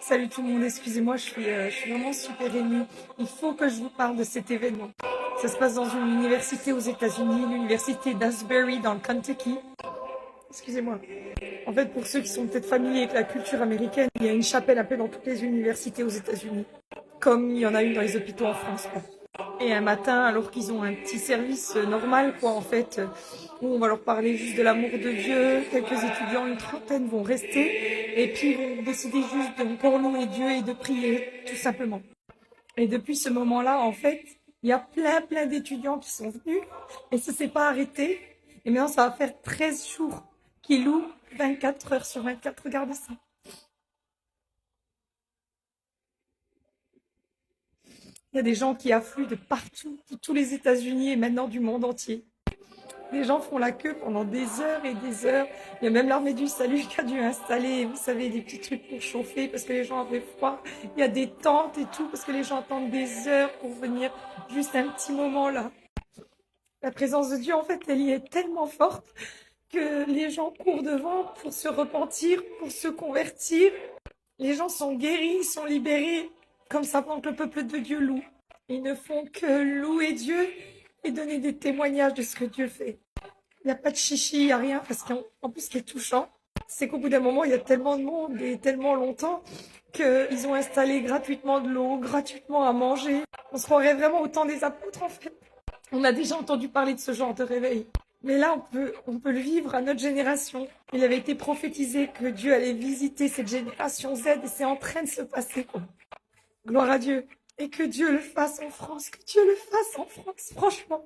Salut tout le monde, excusez-moi, je suis vraiment super émue. Il faut que je vous parle de cet événement. Ça se passe dans une université aux États-Unis, l'université d'Asbury dans le Kentucky. Excusez-moi. En fait, pour ceux qui sont peut-être familiers avec la culture américaine, il y a une chapelle un peu dans toutes les universités aux États-Unis, comme il y en a une dans les hôpitaux en France, quoi. Et un matin, alors qu'ils ont un petit service normal, quoi, en fait, où on va leur parler juste de l'amour de Dieu, quelques étudiants, une trentaine vont rester, et puis ils vont décider juste de encore louer Dieu et de prier, tout simplement. Et depuis ce moment-là, en fait, il y a plein d'étudiants qui sont venus, et ça s'est pas arrêté. Et maintenant, ça va faire 13 jours qu'ils louent 24 heures sur 24. Regardez ça. Il y a des gens qui affluent de partout, de tous les États-Unis et maintenant du monde entier. Les gens font la queue pendant des heures et des heures. Il y a même l'armée du salut qui a dû installer, vous savez, des petits trucs pour chauffer parce que les gens avaient froid. Il y a des tentes et tout parce que les gens attendent des heures pour venir juste un petit moment là. La présence de Dieu, en fait, elle y est tellement forte que les gens courent devant pour se repentir, pour se convertir. Les gens sont guéris, ils sont libérés, comme ça pendant que le peuple de Dieu loue. Ils ne font que louer Dieu et donner des témoignages de ce que Dieu fait. Il n'y a pas de chichi, il n'y a rien, parce qu'en plus, ce qui est touchant, c'est qu'au bout d'un moment, il y a tellement de monde et tellement longtemps qu'ils ont installé gratuitement de l'eau, gratuitement à manger. On se croirait vraiment au temps des apôtres, en fait. On a déjà entendu parler de ce genre de réveil. Mais là, on peut le vivre à notre génération. Il avait été prophétisé que Dieu allait visiter cette génération Z et c'est en train de se passer, quoi. Gloire à Dieu. Et que Dieu le fasse en France, que Dieu le fasse en France, franchement.